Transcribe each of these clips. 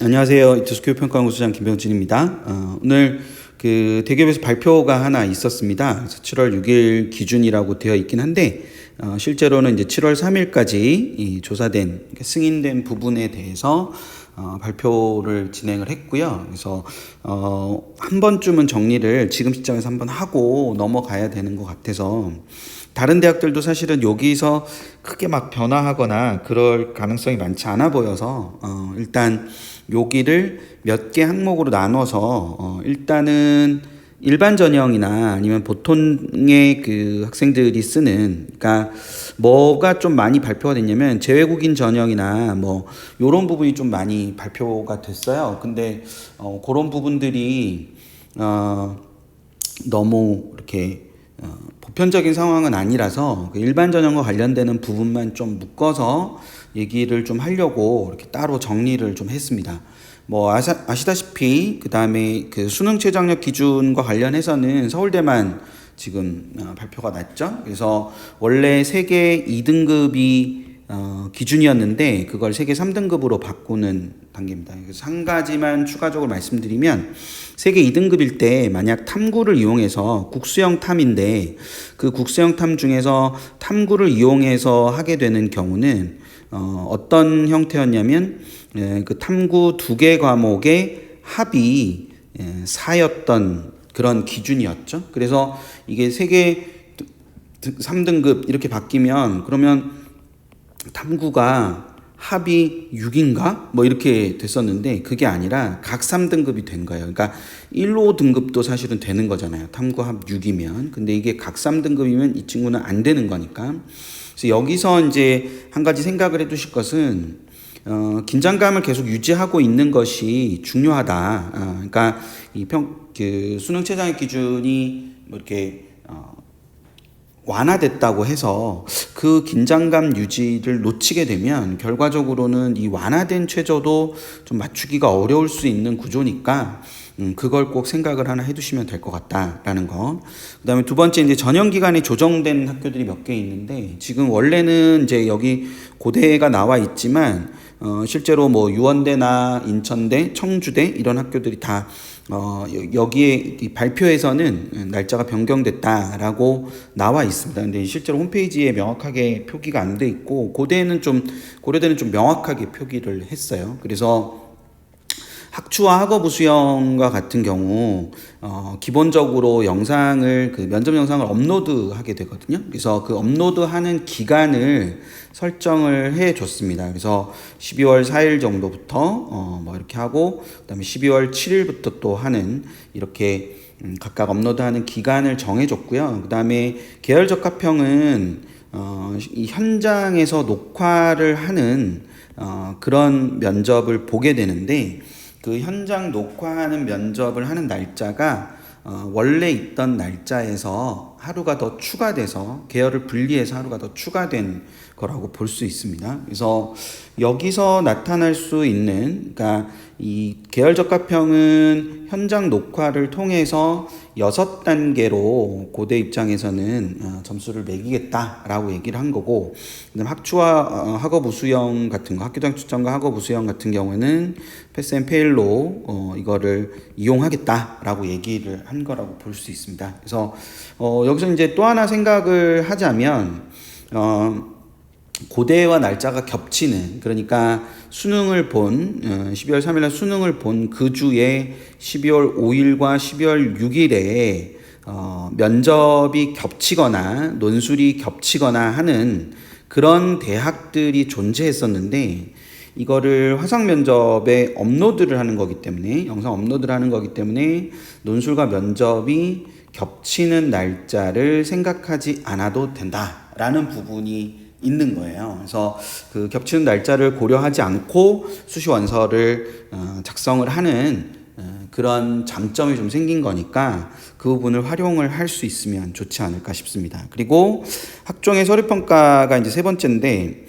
안녕하세요. 이투스교육 평가연구소장 김병진입니다. 오늘 그 대기업에서 발표가 하나 있었습니다. 그래서 7월 6일 기준이라고 되어 있긴 한데 실제로는 이제 7월 3일까지 이 조사된 그러니까 승인된 부분에 대해서 발표를 진행을 했고요. 그래서 한 번쯤은 정리를 지금 시점에서 한번 하고 넘어가야 되는 것 같아서 다른 대학들도 사실은 여기서 크게 막 변화하거나 그럴 가능성이 많지 않아 보여서 일단 여기를 몇 개 항목으로 나눠서 일단은 일반 전형이나 아니면 보통의 그 학생들이 쓰는 그러니까 뭐가 좀 많이 발표가 됐냐면 재외국인 전형이나 뭐 요런 부분이 좀 많이 발표가 됐어요. 근데 그런 부분들이 너무 이렇게 보편적인 상황은 아니라서 일반 전형과 관련되는 부분만 좀 묶어서 얘기를 좀 하려고 이렇게 따로 정리를 좀 했습니다. 뭐 아시다시피 그 다음에 그 수능 최저학력 기준과 관련해서는 서울대만 지금 발표가 났죠. 그래서 원래 세계 2등급이 기준이었는데 그걸 세계 3등급으로 바꾸는 단계입니다. 그래서 한 가지만 추가적으로 말씀드리면 세계 2등급일 때 만약 탐구를 이용해서 국수형 탐인데 그 국수형 탐 중에서 탐구를 이용해서 하게 되는 경우는 어떤 형태였냐면 그 탐구 2개 과목의 합이 4였던 그런 기준이었죠. 그래서 이게 세계 3등급 이렇게 바뀌면 그러면 탐구가 합이 6인가? 뭐 이렇게 됐었는데 그게 아니라 각 3등급이 된 거예요. 그러니까 1호 등급도 사실은 되는 거잖아요. 탐구 합 6이면. 근데 이게 각 3등급이면 이 친구는 안 되는 거니까. 그래서 여기서 이제 한 가지 생각을 해 두실 것은 긴장감을 계속 유지하고 있는 것이 중요하다. 그러니까 그 수능 최저학력 기준이 뭐 이렇게 완화됐다고 해서 그 긴장감 유지를 놓치게 되면 결과적으로는 이 완화된 최저도 좀 맞추기가 어려울 수 있는 구조니까 그걸 꼭 생각을 하나 해두시면 될 것 같다라는 거. 그다음에 두 번째 이제 전형 기간이 조정된 학교들이 몇 개 있는데 지금 원래는 이제 여기 고대가 나와 있지만 실제로 뭐 유원대나 인천대, 청주대 이런 학교들이 다 여기에 발표에서는 날짜가 변경됐다라고 나와 있습니다. 근데 실제로 홈페이지에 명확하게 표기가 안 돼 있고 고려대는 좀 명확하게 표기를 했어요. 그래서 학추와 학업 우수형과 같은 경우 기본적으로 영상을 그 면접 영상을 업로드하게 되거든요. 그래서 그 업로드하는 기간을 설정을 해 줬습니다. 그래서 12월 4일 정도부터 뭐 이렇게 하고 그다음에 12월 7일부터 또 하는 이렇게 각각 업로드하는 기간을 정해 줬고요. 그다음에 계열 적합형은 이 현장에서 녹화를 하는 그런 면접을 보게 되는데 그 현장 녹화하는 면접을 하는 날짜가 원래 있던 날짜에서 하루가 더 추가돼서 계열을 분리해서 하루가 더 추가된 거라고 볼 수 있습니다. 그래서 여기서 나타날 수 있는 그러니까 이 계열 적합형은 현장 녹화를 통해서 6단계로 고대 입장에서는 점수를 매기겠다라고 얘기를 한 거고 그다음 학추와 학업 우수형 같은 거 학교장 추천과 학업 우수형 같은 경우는 패스 앤 페일로 이거를 이용하겠다라고 얘기를 한 거라고 볼 수 있습니다. 그래서 여기서 이제 또 하나 생각을 하자면 고대와 날짜가 겹치는 그러니까 수능을 본 12월 3일 날 수능을 본 그 주에 12월 5일과 12월 6일에 면접이 겹치거나 논술이 겹치거나 하는 그런 대학들이 존재했었는데 이거를 화상 면접에 업로드를 하는 거기 때문에 영상 업로드를 하는 거기 때문에 논술과 면접이 겹치는 날짜를 생각하지 않아도 된다라는 부분이 있는 거예요. 그래서 그 겹치는 날짜를 고려하지 않고 수시 원서를 작성을 하는 그런 장점이 좀 생긴 거니까 그 부분을 활용을 할 수 있으면 좋지 않을까 싶습니다. 그리고 학종의 서류평가가 이제 세 번째인데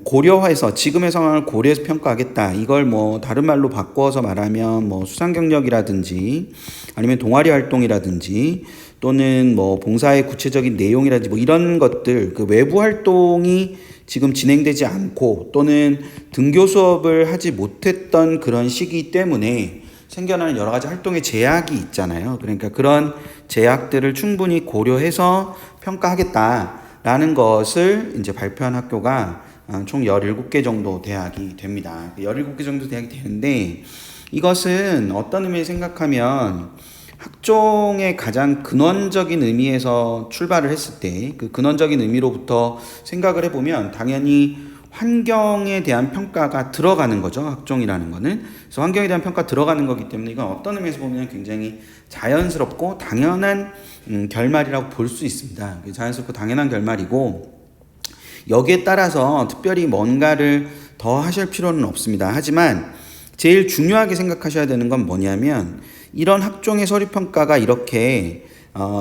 고려해서 지금의 상황을 고려해서 평가하겠다. 이걸 뭐 다른 말로 바꿔서 말하면 뭐 수상 경력이라든지 아니면 동아리 활동이라든지 또는 뭐 봉사의 구체적인 내용이라든지 뭐 이런 것들 그 외부 활동이 지금 진행되지 않고 또는 등교 수업을 하지 못했던 그런 시기 때문에 생겨나는 여러 가지 활동의 제약이 있잖아요. 그러니까 그런 제약들을 충분히 고려해서 평가하겠다라는 것을 이제 발표한 학교가 총 17개 정도 대학이 됩니다. 17개 정도 대학이 되는데 이것은 어떤 의미에 생각하면 학종의 가장 근원적인 의미에서 출발을 했을 때 그 근원적인 의미로부터 생각을 해보면 당연히 환경에 대한 평가가 들어가는 거죠. 학종이라는 거는. 그래서 환경에 대한 평가 들어가는 거기 때문에 이건 어떤 의미에서 보면 굉장히 자연스럽고 당연한 결말이라고 볼 수 있습니다. 자연스럽고 당연한 결말이고 여기에 따라서 특별히 뭔가를 더 하실 필요는 없습니다. 하지만 제일 중요하게 생각하셔야 되는 건 뭐냐면 이런 학종의 서류평가가 이렇게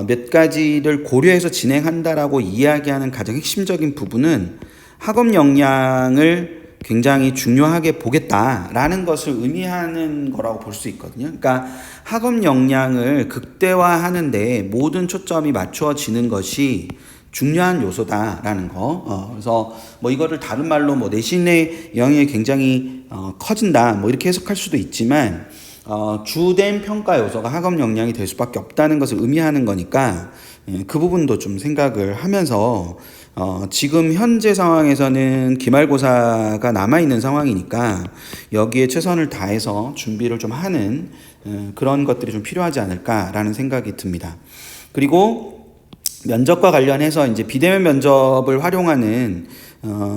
몇 가지를 고려해서 진행한다라고 이야기하는 가장 핵심적인 부분은 학업 역량을 굉장히 중요하게 보겠다라는 것을 의미하는 거라고 볼 수 있거든요. 그러니까 학업 역량을 극대화하는데 모든 초점이 맞추어지는 것이 중요한 요소다라는 거. 그래서 뭐 이거를 다른 말로 뭐 내신의 영향이 굉장히 커진다 뭐 이렇게 해석할 수도 있지만 주된 평가 요소가 학업 역량이 될 수밖에 없다는 것을 의미하는 거니까 그 부분도 좀 생각을 하면서 지금 현재 상황에서는 기말고사가 남아있는 상황이니까 여기에 최선을 다해서 준비를 좀 하는 그런 것들이 좀 필요하지 않을까라는 생각이 듭니다. 그리고 면접과 관련해서 이제 비대면 면접을 활용하는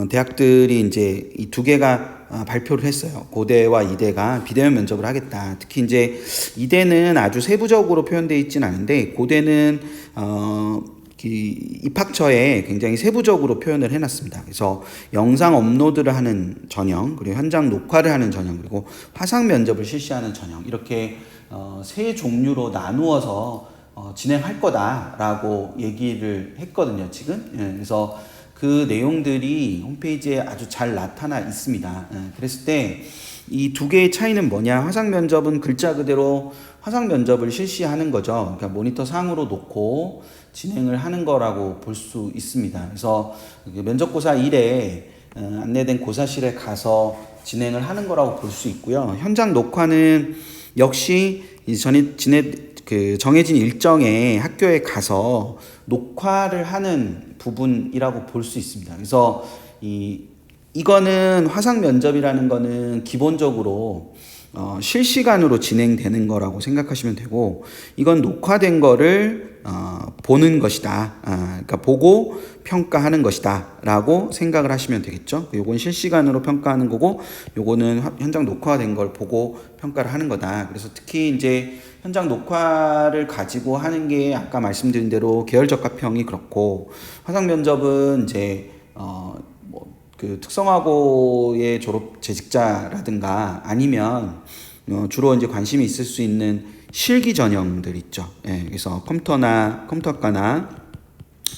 대학들이 이제 이 두 개가 발표를 했어요. 고대와 이대가 비대면 면접을 하겠다. 특히 이제 이대는 아주 세부적으로 표현되어 있진 않은데 고대는 입학처에 굉장히 세부적으로 표현을 해놨습니다. 그래서 영상 업로드를 하는 전형, 그리고 현장 녹화를 하는 전형, 그리고 화상 면접을 실시하는 전형 이렇게 세 종류로 나누어서 진행할 거다라고 얘기를 했거든요, 지금. 그래서 그 내용들이 홈페이지에 아주 잘 나타나 있습니다. 그랬을 때 이 두 개의 차이는 뭐냐? 화상 면접은 글자 그대로 화상 면접을 실시하는 거죠. 그러니까 모니터 상으로 놓고 진행을 하는 거라고 볼 수 있습니다. 그래서 면접고사 1에 안내된 고사실에 가서 진행을 하는 거라고 볼 수 있고요. 현장 녹화는 역시 정해진 일정에 학교에 가서 녹화를 하는 부분이라고 볼 수 있습니다. 그래서 이거는 화상 면접이라는 거는 기본적으로 실시간으로 진행되는 거라고 생각하시면 되고 이건 녹화된 거를 보는 것이다. 그러니까 보고 평가하는 것이다 라고 생각을 하시면 되겠죠. 요건 실시간으로 평가하는 거고 요거는 현장 녹화된 걸 보고 평가를 하는 거다. 그래서 특히 이제 현장 녹화를 가지고 하는 게 아까 말씀드린 대로 계열적합형이 그렇고 화상 면접은 이제 그 특성화고의 졸업 재직자라든가 아니면 주로 이제 관심이 있을 수 있는 실기 전형들 있죠. 예, 그래서 컴퓨터학과나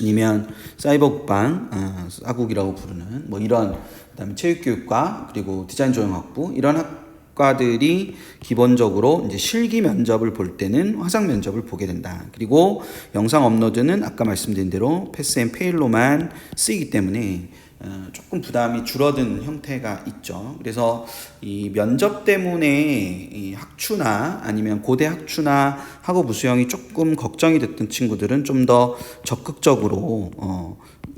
아니면 사이버 국방, 사국이라고 부르는 뭐 이런 그다음에 체육교육과 그리고 디자인 조형학부 이런 학과들이 기본적으로 이제 실기 면접을 볼 때는 화상 면접을 보게 된다. 그리고 영상 업로드는 아까 말씀드린 대로 패스 앤 페일로만 쓰이기 때문에 조금 부담이 줄어든 형태가 있죠. 그래서 이 면접 때문에 이 학추나 아니면 고대 학추나 학업 우수형이 조금 걱정이 됐던 친구들은 좀 더 적극적으로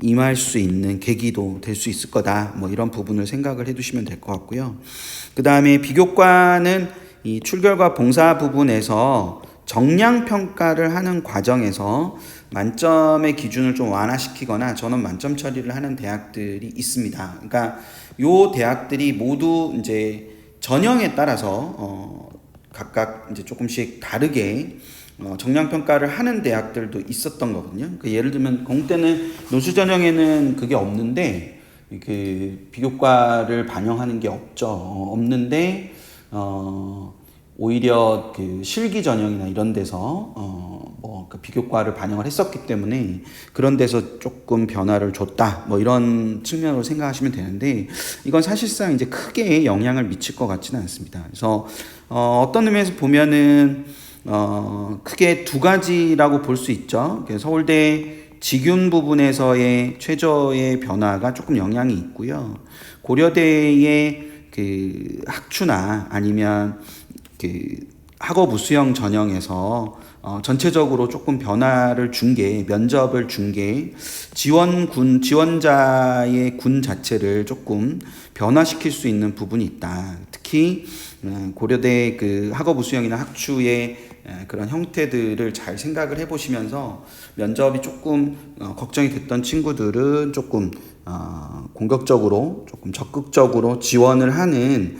임할 수 있는 계기도 될 수 있을 거다. 뭐 이런 부분을 생각을 해두시면 될 것 같고요. 그 다음에 비교과는 이 출결과 봉사 부분에서 정량 평가를 하는 과정에서 만점의 기준을 좀 완화시키거나 전원 만점 처리를 하는 대학들이 있습니다. 그러니까 요 대학들이 모두 이제 전형에 따라서 각각 이제 조금씩 다르게 정량 평가를 하는 대학들도 있었던 거거든요. 그러니까 예를 들면 공대는 노수 전형에는 그게 없는데 그 비교과를 반영하는 게 없는데 오히려 그 실기 전형이나 이런 데서 그 비교과를 반영을 했었기 때문에 그런 데서 조금 변화를 줬다 뭐 이런 측면으로 생각하시면 되는데 이건 사실상 이제 크게 영향을 미칠 것 같지는 않습니다. 그래서 어떤 의미에서 보면은 크게 두 가지라고 볼 수 있죠. 서울대 직윤 부분에서의 최저의 변화가 조금 영향이 있고요. 고려대의 그 학추나 아니면 그 학업 우수형 전형에서 전체적으로 조금 변화를 준 게, 면접을 준 게 지원자의 군 자체를 조금 변화시킬 수 있는 부분이 있다. 특히 고려대 그 학업 우수형이나 학추의 그런 형태들을 잘 생각을 해보시면서 면접이 조금 걱정이 됐던 친구들은 조금 공격적으로 조금 적극적으로 지원을 하는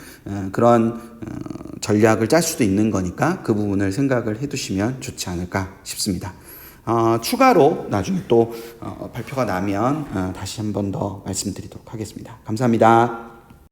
그런 전략을 짤 수도 있는 거니까 그 부분을 생각을 해두시면 좋지 않을까 싶습니다. 추가로 나중에 또 발표가 나면 다시 한 번 더 말씀드리도록 하겠습니다. 감사합니다.